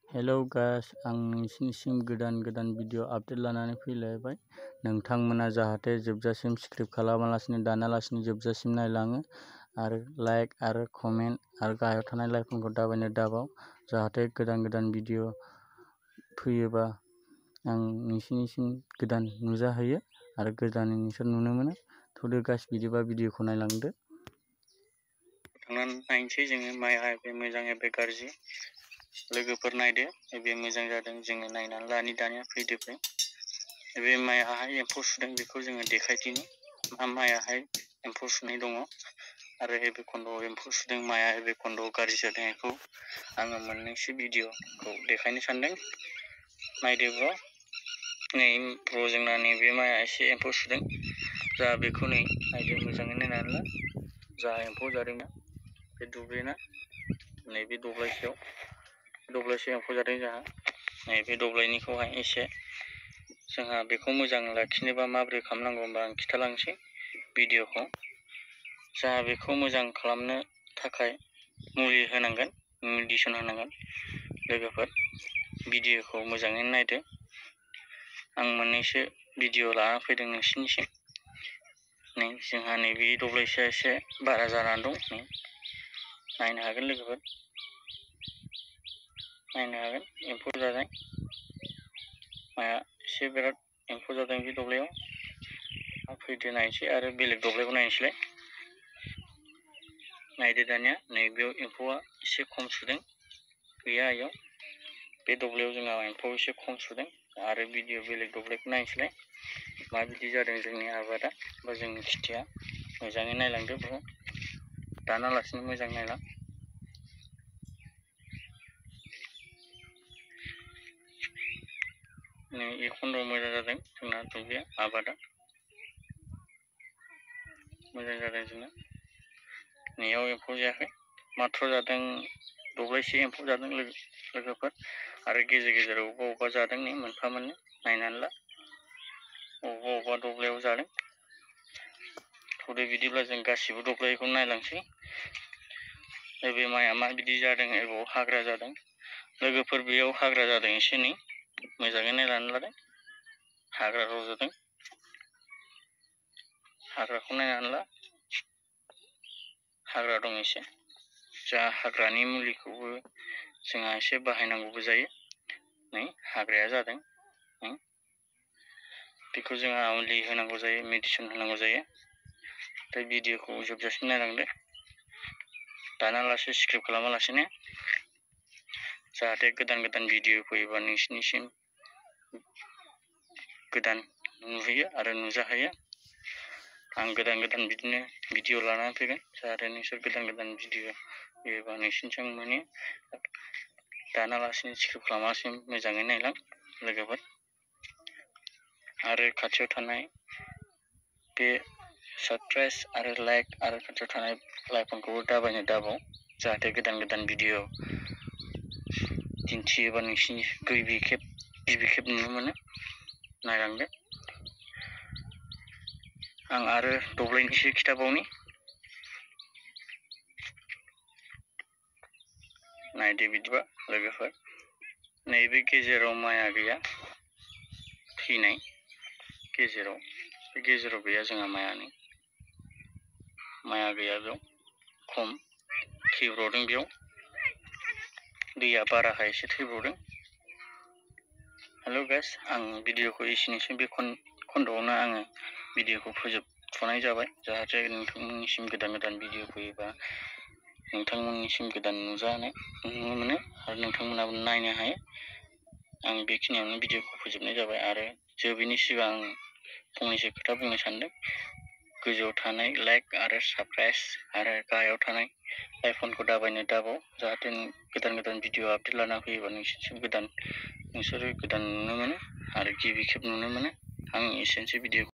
Hello guys, आं नोंसिनिसिम गोदान video update लानानै फैलायबाय। नोंथांमोना जाहाथे जोबजासिम स्क्रिप्ट खालामालासिनो दानालासिनो जोबजासिम नायलाङो आरो लाइक आरो कमेन्ट आरो गाहायाव थानाय लाइकनखौ दाबायनो दाबाव, जाहाथे गोदान भिडिअ फैयोबा आं नोंसिनिसिम गोदान नुजाहैयो आरो गोदानै नोंसोर नुनो मोनो। थ'दो गाइस, बिदिबा भिडिअखौ नायलांदो। थांनानै नायनोसै जोङो माइआ बे मोजां बे गाज्रि। लोगोफोर नायदो, बे मोजां जादों, जोङो नायनानै लानि दानिया फैदो फै। बे माइआहाय एम्फौ सुदों, बेखौ जोङो देखायदिनि मा माइआहाय एम्फौ सुनाय दङ आरो बे खन्द'आव एम्फौ सुदों माइआ बे खन्द'आव गाज्रि जादों। बेखौ आङो मोननैसो भिडिअखौ देखायनो सानदों। नायदो ब्र', नै ब्र' जोंना नैबे माइआ एसे एम्फौ सुदों, जा बेखौ नै नायदो, मोजाङै नायनानै ला। जा एम्फौ जादोंना बे दुब्लिना नैबे दब्लायसे एम्फौ जादों जोंहा। नैबे दब्लायनिखौहाय एसे जोंहा बेखौ मोजां लाखिनोबा माबोरै खालामनांगौ होनबा आं खिन्थालांसै भिडिअखौ। जोंहा बेखौ मोजां खालामनो थाखाय मुलि होनांगोन, मेडिसिन होनांगोन। लोगोफोर भिडिअखौ मोजाङै नायदो। आं मोननैसो भिडिअ लाना फैदों नोंसिनिसिम। नै जोंहा नैबे दब्लायसेया एसे बारा जानानै दं। नै नायनो हागोन लोगोफोर, नायनो हागोन एम्फौ जानाय माइआ एसे बिराद एम्फौ जादों बे दब्लायाव। फैदो नायनोसै आरो बेलेग दब्लायखौ नायनोसैलाय। नायदो दानिया नैबेयाव एम्फौआ एसे खम सुदों, गैया इयाव। बे दब्लायाव जोंहा एम्फौ एसे खम सुदों आरो भिडिअ बेलेग दब्लायखौ नायनोसैलाय माबायदि जादों जोंनि आबादा बा जोंनि खेथिया। मोजाङै नायलांदो ब्र', दानालासिनो मोजां नायलां। नै एखनद' मोजां जादों जोंना दुब्लिया, आबादा मोजां जादों जोंना। नैयाव एम्फौ जायाखै, माथ्र' जादों दब्लायसे एम्फौ जादों लोगोफोर। आरो गेजेर अबेबा जादों, नै मोनफा मोननै नायनानै ला। अबेबा दब्लायाव जादों। थ'दो बिदिब्ला जों गासिबो दब्लायखौ नायलांसै। बे माइआ मा बिदि जादों, बबाव हाग्रा जादों लोगोफोर, बेयाव हाग्रा जादों एसे नै मोजाङै नायनानै लादों। हाग्रा रज'दों, हाग्राखौ नायनानै ला। हाग्रा दं एसे, जा हाग्रानि मुलिखौबो जोंहा एसे बाहायनांगौबो जायो। नै हाग्राया जादों, बेखौ जोंहा मुलि होनांगौ जायो, मेडिसिन होनांगौ जायो। दा भिडिअखौ जोबजासिम नायलांदो, दानालासे स्क्रिप्ट खालामालासिनो, जाहाथे गोदान भिडिअ फैयोबा नोंसिनिसिम गोदान नुहैयो आरो नुजाहैयो। आं गोदान बिदिनो भिडिअ लानानै फैगोन, जाहाथे नोंसोर गोदान भिडिअ फैयोबा नोंसिनिसिम मोनो। दानालासिनो स्क्रिप्ट खालामालासिनो मोजाङै नायलां लोगोफोर। आरो खाथियाव थानाय बे साबस्क्राइब आरो लाइक आरो खाथियाव थानाय लाइकनखौबो दाबायनो दाबाव, जाहाथे गोदान भिडिअ दिन्थियोबा नोंसिनि गिबि खेब नुनो मोनो। नायलांदो। आं आरो दब्लायनिसो खिथाबावनि। नायदो बिदिबा लोगोफोर, नैबे गेजेराव माइआ गैया, थैनाय गेजेराव, बे गेजेराव गैया जोंहा माइआ गैया, बेयाव खम थैब्र'दों, बेयाव दैया बाराखाय एसे थैब्र'दों। हेल' गाइस, आं भिडिअखौ एसेनोसै, बे खन्द'आवनो आङो भिडिअखौ फोजोबथ'नाय जाबाय। जाहाथे नोंथांमोननिसिम गोदान भिडिअ फैयोबा नोंथांमोननिसिम गोदान नुनो मोनो आरो नोंथांमोनाबो नायनो हायो। आं बेखिनियावनो भिडिअखौ फोजोबनाय जाबाय आरो जोबैनि सिगां आं फंनैसो खोथा बुंनो सानदों। गोजौआव थानाय लाइक आरो साबस्क्राइब आरो गाहायाव थानाय आइकनखौ दाबायनो दाबाव, जाहाथे गोदान भिडिअ आपडेट लाना फैयोबा नोंसोरो गोदान नुनो मोनो आरो गिबि खेब नुनो मोनो। आं एसेनोसै भिडिअ